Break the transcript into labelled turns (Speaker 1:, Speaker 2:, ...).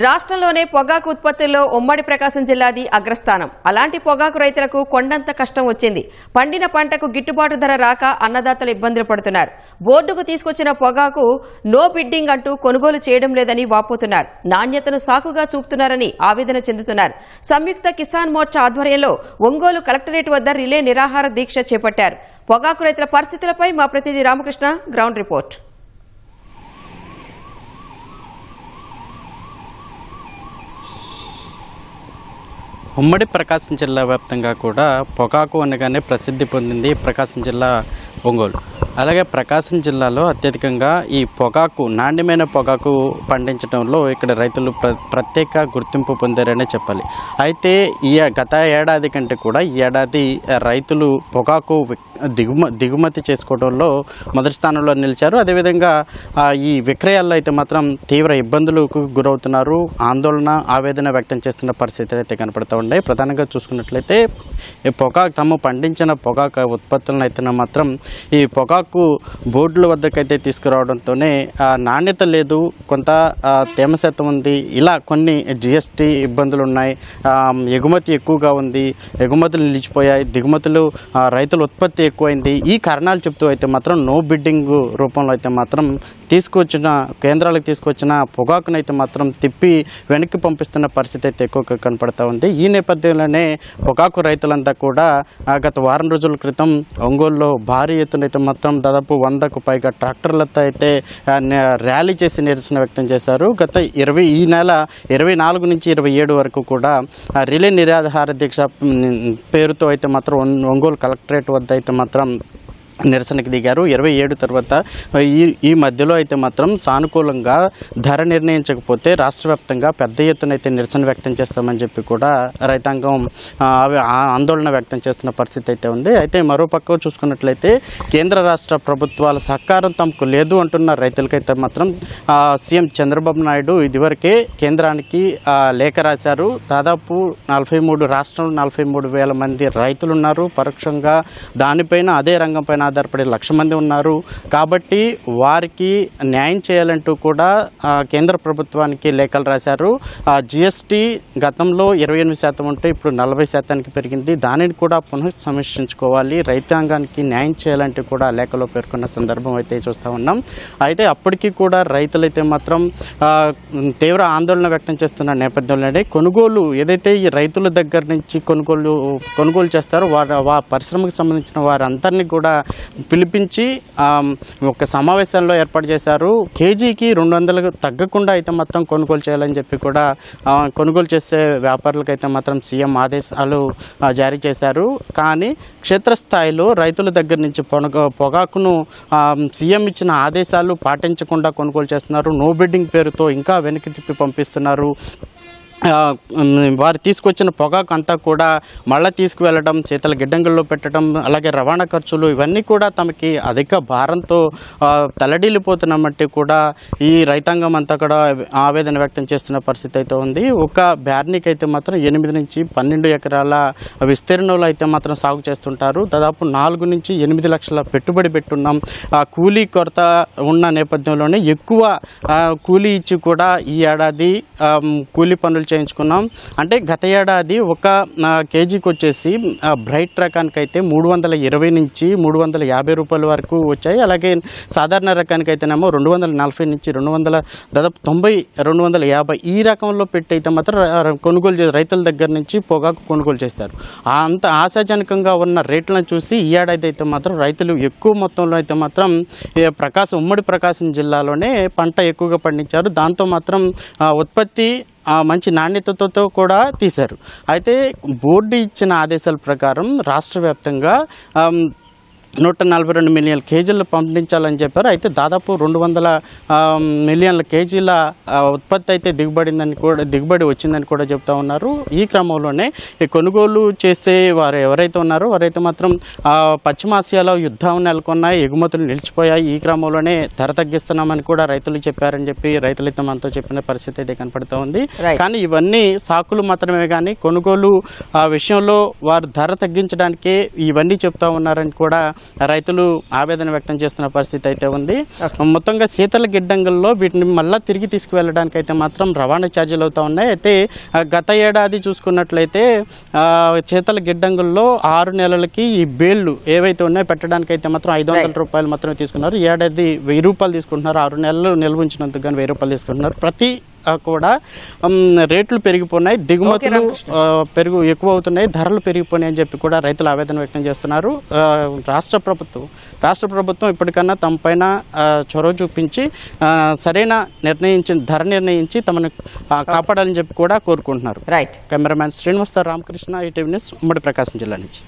Speaker 1: రాష్ట్రంలోనే పొగాకు ఉత్పత్తుల్లో ఉమ్మడి ప్రకాశం జిల్లాది అగ్రస్థానం. అలాంటి పొగాకు రైతులకు కొండంత కష్టం వచ్చింది. పండిన పంటకు గిట్టుబాటు ధర రాక అన్నదాతలు ఇబ్బందులు పడుతున్నారు. బోర్డుకు తీసుకొచ్చిన పొగాకు నో బిడ్డింగ్ అంటూ కొనుగోలు చేయడం లేదని వాపోతున్నారు. నాణ్యతను సాకుగా చూపుతున్నారని ఆవేదన చెందుతున్నారు. సంయుక్త కిసాన్ మోర్చా ఆధ్వర్యంలో ఒంగోలు కలెక్టరేట్ వద్ద రిలే నిరాహార దీక్ష చేపట్టారు. పొగాకు రైతుల పరిస్థితులపై మా ప్రతినిధి రామకృష్ణ గ్రౌండ్ రిపోర్ట్.
Speaker 2: ఉమ్మడి ప్రకాశం జిల్లా వ్యాప్తంగా కూడా పొగాకు అనగానే ప్రసిద్ధి పొందింది ప్రకాశం జిల్లా ఒంగోలు. అలాగే ప్రకాశం జిల్లాలో అత్యధికంగా ఈ పొగాకు నాణ్యమైన పొగాకు పండించడంలో ఇక్కడ రైతులు ప్రత్యేక గుర్తింపు పొందారనే చెప్పాలి. అయితే ఈ గత ఏడాది కంటే కూడా ఈ ఏడాది రైతులు పొగాకు దిగుమతి చేసుకోవడంలో మొదటి స్థానంలో నిలిచారు. అదేవిధంగా ఈ విక్రయాల్లో అయితే మాత్రం తీవ్ర ఇబ్బందులకు గురవుతున్నారు. ఆందోళన ఆవేదన వ్యక్తం చేస్తున్న పరిస్థితులు అయితే కనపడుతూ ఉన్నాయి. ప్రధానంగా చూసుకున్నట్లయితే ఈ పొగాకు తాము పండించిన పొగాకు ఉత్పత్తులను అయితే మాత్రం ఈ పొగాకు బోర్డుల వద్దకైతే తీసుకురావడంతోనే నాణ్యత లేదు, కొంత తేమ శాతం ఉంది, ఇలా కొన్ని జిఎస్టీ ఇబ్బందులు ఉన్నాయి, ఎగుమతి ఎక్కువగా ఉంది, ఎగుమతులు నిలిచిపోయాయి, దిగుమతులు రైతుల ఉత్పత్తి ఎక్కువైంది. ఈ కారణాలు చెప్తూ అయితే మాత్రం నో బిడ్డింగ్ రూపంలో అయితే మాత్రం కేంద్రాలకు తీసుకొచ్చిన పొగాకునైతే మాత్రం తిప్పి వెనక్కి పంపిస్తున్న పరిస్థితి అయితే ఎక్కువగా కనపడతా ఉంది. ఈ నేపథ్యంలోనే పొగాకు రైతులంతా కూడా గత వారం రోజుల క్రితం ఒంగోలులో భారీ ఎత్తున అయితే మొత్తం దాదాపు 100కు పైగా ట్రాక్టర్లతో అయితే ర్యాలీ చేసి నిరసన వ్యక్తం చేశారు. ఈ నెల 24 నుంచి 27 వరకు కూడా రిలే నిరాహార దీక్ష పేరుతో అయితే మాత్రం ఒంగోలు కలెక్టరేట్ వద్ద అయితే మాత్రం నిరసనకు దిగారు. 27 తర్వాత ఈ మధ్యలో అయితే మాత్రం సానుకూలంగా ధర నిర్ణయించకపోతే రాష్ట్ర వ్యాప్తంగా పెద్ద ఎత్తున అయితే నిరసన వ్యక్తం చేస్తామని చెప్పి కూడా రైతాంగం ఆందోళన వ్యక్తం చేస్తున్న పరిస్థితి అయితే ఉంది. అయితే మరోపక్క చూసుకున్నట్లయితే కేంద్ర రాష్ట్ర ప్రభుత్వాల సహకారం తమకు లేదు అంటున్న రైతులకైతే మాత్రం సీఎం చంద్రబాబు నాయుడు ఇదివరకే కేంద్రానికి లేఖ రాశారు. దాదాపు 43 రాష్ట్రంలో 43,000 మంది రైతులు ఉన్నారు. పరోక్షంగా దానిపైన అదే రంగంపైన ఆధారపడే 1,00,000 మంది ఉన్నారు. కాబట్టి వారికి న్యాయం చేయాలంటూ కూడా కేంద్ర ప్రభుత్వానికి లేఖలు రాశారు. జిఎస్టీ గతంలో 28% ఉంటే ఇప్పుడు 40% పెరిగింది. దానిని కూడా పునఃసమీక్షించుకోవాలి, రైతాంగానికి న్యాయం చేయాలంటూ కూడా లేఖలో పేర్కొన్న సందర్భం అయితే చూస్తూ ఉన్నాం. అయితే అప్పటికీ కూడా రైతులైతే మాత్రం తీవ్ర ఆందోళన వ్యక్తం చేస్తున్న నేపథ్యంలోనే కొనుగోలు ఏదైతే ఈ రైతుల దగ్గర నుంచి కొనుగోలు చేస్తారో పరిశ్రమకు సంబంధించిన వారందరినీ కూడా పిలిపించి ఒక సమావేశంలో ఏర్పాటు చేశారు. కేజీకి 200 తగ్గకుండా అయితే మొత్తం కొనుగోలు చేయాలని చెప్పి కూడా కొనుగోలు చేసే వ్యాపారులకు అయితే మాత్రం సీఎం ఆదేశాలు జారీ చేశారు. కానీ క్షేత్రస్థాయిలో రైతుల దగ్గర నుంచి పొగాకును సీఎం ఇచ్చిన ఆదేశాలు పాటించకుండా కొనుగోలు చేస్తున్నారు. నో బిడ్డింగ్ పేరుతో ఇంకా వెనక్కి తిప్పి పంపిస్తున్నారు. వారు తీసుకొచ్చిన పొగాకు అంతా కూడా మళ్ళీ తీసుకువెళ్ళడం, చేతల గిడ్డంగుల్లో పెట్టడం, అలాగే రవాణా ఖర్చులు ఇవన్నీ కూడా తమకి అధిక భారంతో తలడిల్లిపోతున్నట్టు కూడా ఈ రైతాంగం అంతా కూడా ఆవేదన వ్యక్తం చేస్తున్న పరిస్థితి అయితే ఉంది. ఒక బ్యార్నీకి అయితే మాత్రం 8 నుంచి 12 ఎకరాల విస్తీర్ణంలో అయితే మాత్రం సాగు చేస్తుంటారు. దాదాపు 4 నుంచి 8 లక్షల పెట్టుబడి పెట్టున్నాం. కూలీ కొరత ఉన్న నేపథ్యంలోనే ఎక్కువ కూలీ ఇచ్చి కూడా ఈ ఏడాది కూలీ పనులు చేయించుకున్నాం. అంటే గత ఏడాది ఒక కేజీకి వచ్చేసి బ్రైట్ రకానికి అయితే 320 నుంచి 350 రూపాయల వరకు వచ్చాయి. అలాగే సాధారణ రకానికి అయితేనేమో 240 నుంచి 200 దాదాపు 90, 250 ఈ రకంలో పెట్టి అయితే మాత్రం రైతుల దగ్గర నుంచి పొగాకు కొనుగోలు చేస్తారు. అంత ఆశాజనకంగా ఉన్న రేట్లను చూసి ఈ ఏడాది అయితే మాత్రం రైతులు ఎక్కువ మొత్తంలో అయితే మాత్రం ఉమ్మడి ప్రకాశం జిల్లాలోనే పంట ఎక్కువగా పండించారు. దాంతో మాత్రం ఉత్పత్తి మంచి నాణ్యతతో కూడా తీశారు. అయితే బోర్డు ఇచ్చిన ఆదేశాల ప్రకారం రాష్ట్ర వ్యాప్తంగా 142 మిలియన్ల కేజీలు పండించాలని చెప్పారు. అయితే దాదాపు 200 మిలియన్ల కేజీల ఉత్పత్తి అయితే దిగుబడి వచ్చిందని కూడా చెప్తా ఉన్నారు. ఈ క్రమంలోనే ఈ కొనుగోలు చేసే వారు ఎవరైతే ఉన్నారో వారైతే మాత్రం పశ్చిమాసియాలో యుద్ధం నెలకొన్నాయి, ఎగుమతులు నిలిచిపోయాయి. ఈ క్రమంలోనే ధర తగ్గిస్తున్నామని కూడా రైతులు చెప్పారని చెప్పి రైతులైతే మనతో చెప్పిన పరిస్థితి అయితే కనపడుతూ ఉంది. కానీ ఇవన్నీ సాకులు మాత్రమే, కానీ కొనుగోలు విషయంలో వారు ధర తగ్గించడానికే ఇవన్నీ చెప్తా ఉన్నారని కూడా రైతులు ఆవేదన వ్యక్తం చేస్తున్న పరిస్థితి అయితే ఉంది. మొత్తంగా శీతల గిడ్డంగుల్లో వీటిని మళ్ళీ తిరిగి తీసుకువెళ్ళడానికి అయితే మాత్రం రవాణా ఛార్జీలు అవుతూ ఉన్నాయి. అయితే గత ఏడాది చూసుకున్నట్లయితే శీతల గిడ్డంగుల్లో 6 నెలలకి ఈ బేళ్లు ఏవైతే ఉన్నాయో పెట్టడానికి అయితే మాత్రం 500 రూపాయలు మాత్రమే తీసుకున్నారు. ఈ ఏడాది 1000 రూపాయలు తీసుకుంటున్నారు. 6 నెలలు నిల్వ ఉంచినందుకు కానీ 1000 రూపాయలు తీసుకుంటున్నారు. ప్రతి కూడా రేట్లు పెరిగిపోయినాయి, దిగుమతులు ఎక్కువ అవుతున్నాయి, ధరలు పెరిగిపోయినాయి అని చెప్పి కూడా రైతులు ఆవేదన వ్యక్తం చేస్తున్నారు. రాష్ట్ర ప్రభుత్వం ఇప్పటికన్నా తమ పైన చొరవ చూపించి సరైన ధర నిర్ణయించి తమను కాపాడాలని చెప్పి కూడా కోరుకుంటున్నారు.
Speaker 1: Right.
Speaker 2: Cameraman Srinivas Ramakrishna, ETV news, ఉమ్మడి ప్రకాశం జిల్లా నుంచి.